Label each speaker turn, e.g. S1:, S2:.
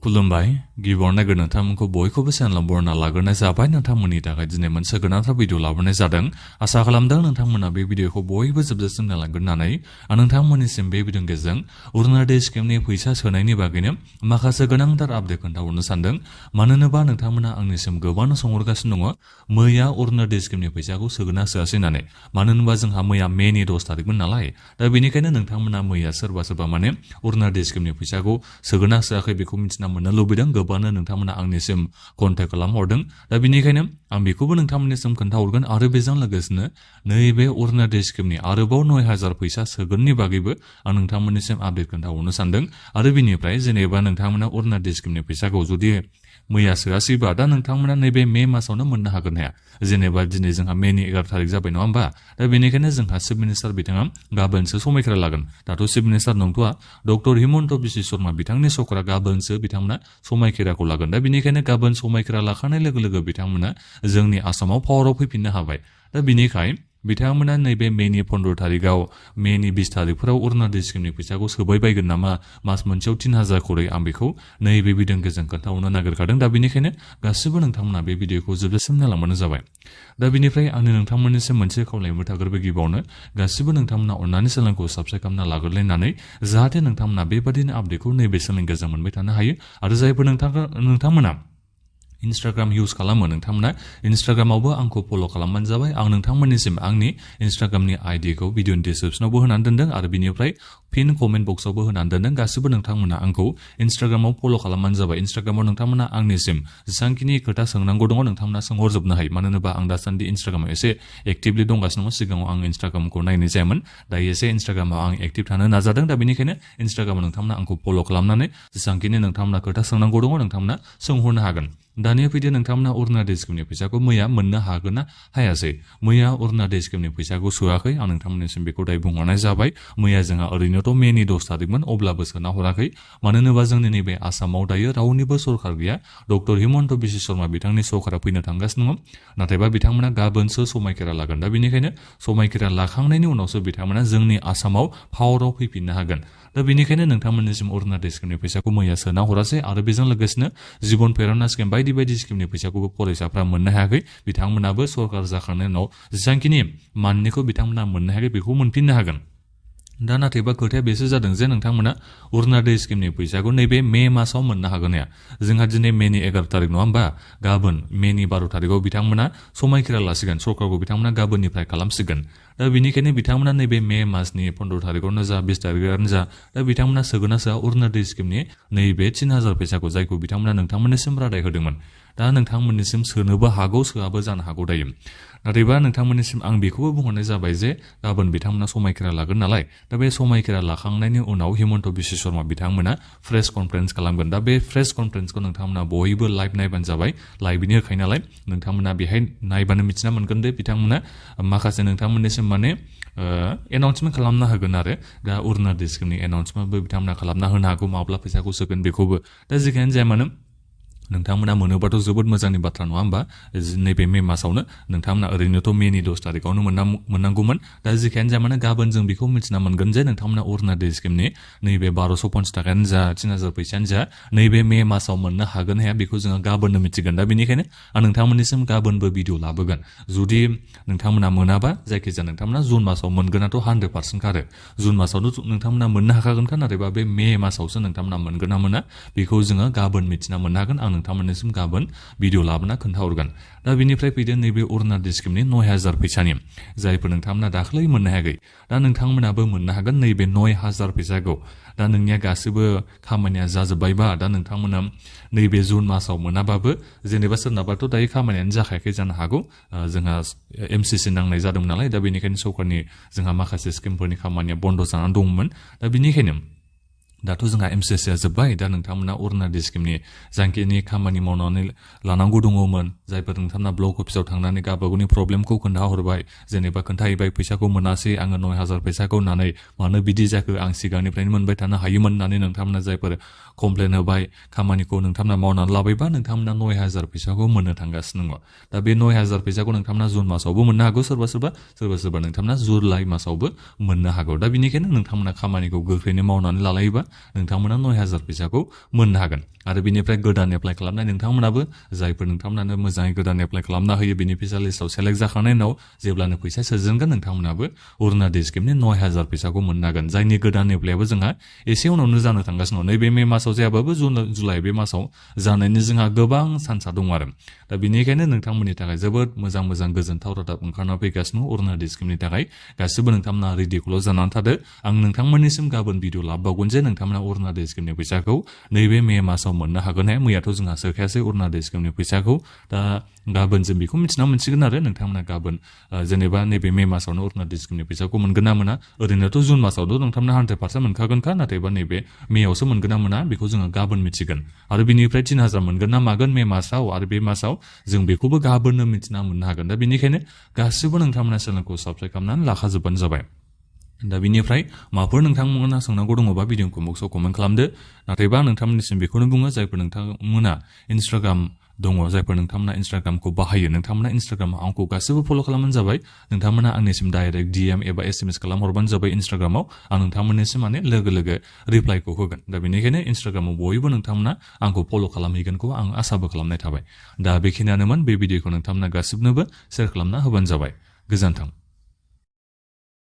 S1: खुलुमबाय गिबियावनो नोंथांमोनखौ बयखौबो चेनेलाव बरायना लाग्रोनाय जाबाय नोंथांमोननि थाखाय दिनै मोनसे गोनांथार भिडिअ लाबोनाय जादों आसा खालामदों नोंथांमोना बे भिडिअखौ बयबो जोबजासिम नायलांगोननानै आं नोंथांमोननिसिम बे भिडिअनि गेजेरजों अरुनोदय स्किमनि फैसा सोनायनि बागैनो माखासे गोनांथार आपडेट खोन्थाहरनो सानदों मानो होनोबा नोंथांमोना आंनिसिम गोबां सोंहरगासिनो दङ मैया अरुनोदय स्किमनि फैसाखौ सोगोना सोआसै होननानै मानो होनोबा जोंहा मैया मेनि 10 तारिखमोन नालाय दा बेनिखायनो नोंथांमोना मैया सोरबा माने अरुनोदय स्किमनि फैसाखौ सोगोना सोआखै बेखौ मिथिना मोननो लुबैदों गोबांनो नोंथांमोना आंनिसिम कन्टेक्ट खालामहरदों दा बेनिखायनो आं बेखौबो नोंथांमोननिसिम खोन्थाहरगोन आरो बेजों लोगोसेनो नैबे अरुनोदय स्किमनि आरोबाव 9000 फैसा सोगोननि बागैबो आं नोंथांमोननिसिम आपडेट खोन्थाहरनो सानदों आरो बेनिफ्राय जेनेबा नोंथांमोना अरुनोदय स्किमनि फैसाखौ जुदि मैया सोआसैबा दा नोंथांमोना नैबे मे मासावनो मोननो हागोन हाया जेनेबा दिनै जोंहा मेनि 11 तारिख जाबाय नङा होमबा दा बेनिखायनो जोंहा चिफ मिनिस्टार बिथाङा गाबोनसो समायखिरा लागोन दाथ' चिफ मिनिस्टार नंथ'आ डक्टर हिमन्त बिश्व शर्मा बिथांनि सरकारा गाबोनसो बिथांमोना समायखिराखौ लागोन दा बेनिखायनो गाबोन समायखिरा लाखानाय लोगो लोगो बिथांमोना जोंनि आसामाव पावाराव फैफिननो हाबाय दा बेनिखाय बिथांमोना नैबे मेनि 15 तारिखआव मेनि 20 तारिखफोराव अरुनोदय स्किमनि फैसाखौ सोबाय बायगोन नामा मास मोनसेयाव 3000 खरै आं बेखौ नैबे भिडिअनि गेजेरजों खोन्थाहरनो नागिरखादों दा बेनिखायनो गासिबो नोंथांमोना बे भिडिअखौ जोबजासिम नायलांबानो जाबाय दा बेनिफ्राय आंनि नोंथांमोननिसिम मोनसे खावलायबो थाग्रोबाय गिबियावनो गासिबो नोंथांमोना अननानै चेनेलखौ साबस्क्राइब खालामना लाग्रोलायनानै जाहाथे नोंथांमोना बेबादिनो आपडेटखौ नैबे चेनेलनि गेजेरजों मोनबाय थानो हायो आरो जायफोर नोंथांमोना इन्स्टाग्राम इउज खालामो नोंथांमोना इन्स्टाग्रामावबो आंखौ फल' खालामबानो जाबाय आं नोंथांमोननिसिम आंनि इन्स्टाग्रामनि आइडिखौ भिडिअनि डिसक्रिपसनावबो होनानै दोनदों आरो बिनिफ्राय फिन कमेन्ट बक्सआवबो होनानै दोनदों गासिबो नोंथांमोना आंखौ इन्स्टाग्रामाव फल' खालामबानो जाबाय इन्स्टाग्रामाव नोंथांमोना आंनिसिम जेसेबांखिनि खोथा सोंनांगौ दङ नोंथांमोना सोंहरजोबनो हायो मानो होनोबा आं दासान्दि इन्स्टाग्रामाव एसे एक्टिभलि दंगासिनो दङ सिगाङाव आं इन्स्टाग्रामखौ नायनाय जायामोन दायो एसे इन्स्टाग्रामाव आं एक्टिभ थानो नाजादों दा बेनिखायनो इन्स्टाग्रामाव नोंथांमोना आंखौ फल' खालामनानै जेसेबांखिनि नोंथांमोना खोथा सोंनांगौ दङ नोंथांमोना सोंहरनो हागोन दानिया फैदो नोंथांमोना अरुनोदय स्किमनि फैसाखौ मैया मोननो हागोन ना हायासै मैया अरुनोदय स्किमनि फैसाखौ सोआखै आं नोंथांमोननिसिम बेखौ दाय बुंहरनाय जाबाय मैया जोंहा ओरैनोथ' मेनि 10 तारिखमोन अब्लाबो सोना हराखै मानो होनोबा जोंनि नैबे आसामाव दायो रावनिबो सरकार गैया डक्टर हिमन्त बिश्व शर्मा बिथांनि सरकारा फैनो थांगासिनो दङ नाथायबा बिथांमोना गाबोनसो समायखिरा लागोन दा बेनिखायनो समायखिरा लाखांनायनि उनावसो बिथांमोना जोंनि आसामाव पावाराव फैफिननो हागोन दा बेनिखायनो नोंथांमोननिसिम अरुनोदय स्किमनि फैसाखौ मैया सोना हरासै आरो बेजों लोगोसेनो जिबन प्रेरना स्किम बायदि स्किमनि फैसाखौबो फरायसाफ्रा मोननो हायाखै बिथांमोनाबो सरकार जाखांनायनि उनाव जेसेबांखिनि माननिखौ बिथांमोना मोननो हायाखै बेखौ मोनफिननो हागोन दा नाथायबा खोथाया बेसो जादों जे नोंथांमोना अरुनोदय स्किमनि फैसाखौ नैबे मे मासाव मोननो हागोन हाया जोंहा दिनै मेनि 11 तारिख नङा होमबा गाबोन मेनि 12 तारिखआव बिथांमोना समायखिरा लासिगोन सरकारखौ बिथांमोना गाबोननिफ्राय खालामसिगोन दा बेनिखायनो बिथांमोना नैबे मे मासनि 15 तारिखआवनो जा 20 तारिखआनो जा दा बिथांमोना सोगोना सोआ अरुनोदय स्किमनि नैबे 3000 फैसाखौ जायखौ बिथांमोना नोंथांमोननिसिम रादाय होदोंमोन दा नोंथांमोननिसिम सोनोबो हागौ सोआबो जानो हागौ दायो नाथायबा नोंथांमोननिसिम आं बेखौबो बुंहरनाय जाबाय जे गाबोन बिथांमोना समायखिरा लागोन नालाय दा बे समायखिरा लाखांनायनि उनाव हिमन्त बिश्व शर्मा बिथांमोना प्रेस कनफारेन्स खालामगोन दा बे प्रेस कनफारेन्सखौ नोंथांमोना बयबो लाइभ नायबानो जाबाय लाइभनि होखायो नालाय नोंथांमोना बेहाय नायबानो मिथिना मोनगोन दे बिथांमोना माखासे नोंथांमोननिसिम माने एनाउन्समेन्ट खालामना होगोन आरो दा अरुनोदय स्किमनि एनाउन्समेन्टबो बिथांमोना खालामना होनो हागौ माब्ला फैसाखौ सोगोन बेखौबो दा जेखियानो जाया मानो नोंथांमोना मोनोबाथ' जोबोद मोजांनि बाथ्रा नङा होमबा नैबे मे मासावनो नोंथांमोना ओरैनोथ' मेनि 10 तारिखआवनो मोननांगौमोन दा जेखियानो जाया मानो गाबोन जों बेखौ मिथिना मोनगोन जे नोंथांमोना अरुनोदय स्किमनि नैबे 1250 ताकायानो जा 3000 फैसायानो जा नैबे मे मासाव मोननो हागोन हाया बेखौ जोङो गाबोननो मिथिगोन दा बेनिखायनो आं नोंथांमोननिसिम गाबोनबो भिडिअ लाबोगोन जुदि नोंथांमोना मोनाबा जायखिजाया नोंथांमोना जुन मासाव मोनगोनाथ' 100% खारो जुन मासावनो नोंथांमोना मोननो हाखागोनखा नाथायबा बे मे मासावसो नोंथांमोना मोनगोन ना मोना बेखौ जोङो गाबोन मिथिना मोननो हागोन आं नोंथांमोननिसिम गाबोन भिडिअ लाबोना खोन्थाहरगोन दा बेनिफ्राय फैदो नैबे अरुनोदय स्किमनि 9000 फैसानि जायफोर नोंथांमोना दाख्लै मोननो हायाखै दा नोंथांमोनाबो मोननो हागोन नैबे 9000 फैसाखौ दा नोंनिया गासिबो खामानिया जाजोब्बायबा दा नोंथांमोना नैबे जुन मासाव मोनाबाबो जेनेबा सोरनाबाथ' दायो खामानियानो जाखायाखै जानो हागौ जोंहा MCC नांनाय जादोंमोन नालाय दा बेनिखायनो सरकारनि जोंहा माखासे स्किमफोरनि खामानिया बन्द जानानै दंमोन दा बेनिखायनो दाथ' जोंहा MCCआ जोब्बाय दा नोंथांमोना अरुनोदय स्किमनि जायखिनि खामानि मावनानै लानांगौ दङमोन जायफोर नोंथांमोना ब्लक अफिसाव थांनानै गावबागावनि प्रब्लेमखौ खोन्थाहरबाय जेनेबा खोन्थाहैबाय फैसाखौ मोनासै आङो 9000 फैसाखौ होननानै मानो बिदि जाखो आं सिगांनिफ्रायनो मोनबाय थानो हायोमोन होननानै नोंथांमोना जायफोर कमप्लेन होबाय खामानिखौ नोंथांमोना मावनानै लाबायबा नोंथांमोना 9000 फैसाखौ मोननो थांगासिनो दङ दा बे 9000 फैसाखौ नोंथांमोना जुन मासावबो मोननो हागौ सोरबा नोंथांमोना जुलाइ मासावबो मोननो हागौ दा बेनिखायनो नोंथांमोना खामानिखौ गोख्रैनो मावनानै लालायोबा नोंथांमोना 9000 फैसाखौ मोननो हागोन आरो बिनिफ्राय गोदान एप्लाइ खालामनाय नोंथांमोनाबो जायफोर नोंथांमोनानो मोजाङै गोदान एप्लाइ खालामना होयो बेनिफिसियेल लिस्टआव सेलेक्ट जाखांनायनि उनाव जेब्लानो फैसा सोजेनगोन नोंथांमोनाबो अरुणोदय स्किमनि 9,000 फैसाखौ मोननो हागोन जायनि गोदान एप्लाइआबो जोंहा एसे उनावनो जानो थांगासिनो दं नैबे मे मासाव जायाबाबो जुन जुलाइ बे मासाव जानायनि जोंहा गोबां चान्सआ दं आरो दा बेनिखायनो नोंथांमोननि थाखाय जोबोद मोजां मोजां गोजोनथाव रादाब ओंखारना फैगासिनो अरुणोदय स्किमनि थाखाय गासिबो नोंथांमोना रेडिखौल' जानानै थादो आं नोंथांमोननिसिम गाबोन भिडिअ लाबोबावगोन जे नोंथांमोना अरुणोदय स्किमनि फैसाखौ नैबे मे मासाव मोननो हागोन मैयाथ' जोंहा सोखायासै अरुणोदय स्किमनि फैसाखौ दा गाबोन जों बेखौ मिथिना मोनसिगोन आरो नोंथांमोना गाबोन जेनेबा नैबे मे मासावनो अरुणोदय स्किमनि फैसाखौ मोनगोन ना मोना ओरैनोथ' जुन मासावथ' नोंथांमोना 100% मोनखागोनखा नाथायबा नैबे मेयावसो मोनगोन ना मोना बेखौ जोङो गाबोन मिथिगोन आरो बिनिफ्राय 3,000 मोनगोन ना मागोन मे मासाव आरो बे मासाव जों बेखौबो गाबोननो मिथिना मोननो हागोन दा बेनिखायनो गासिबो नोंथांमोना चेनेलखौ साबस्क्राइब खालामनानै लाखाजोबबानो जाबाय दा बिनिफ्राय माबाफोर नोंथांमोना सोंनांगौ दङबा भिडिअ कमेन्टआव कमेन्ट खालामदो नाथायबा नोंथांमोननिसिम बेखौनो बुङो जायफोर नोंथांमोना इन्स्टाग्राम दङ जायफोर नोंथांमोना इन्स्टाग्रामखौ बाहायो नोंथांमोना इन्स्टाग्रामाव आंखौ गासिबो फल' खालामबानो जाबाय नोंथांमोना आंनिसिम डाइरेक्ट DM एबा SMS खालामहरबानो जाबाय इन्स्टाग्रामाव आं नोंथांमोननिसिम माने लोगो लोगो रिप्लाइखौ होगोन दा बेनिखायनो इन्स्टाग्रामाव बयबो नोंथांमोना आंखौ फल' खालामहैगोनखौ आं आसाबो खालामनाय थाबाय दा बेखिनियानोमोन बे भिडिअखौ नोंथांमोना गासिबनोबो शेयार खालामना होबानो जाबाय गोजोन्थों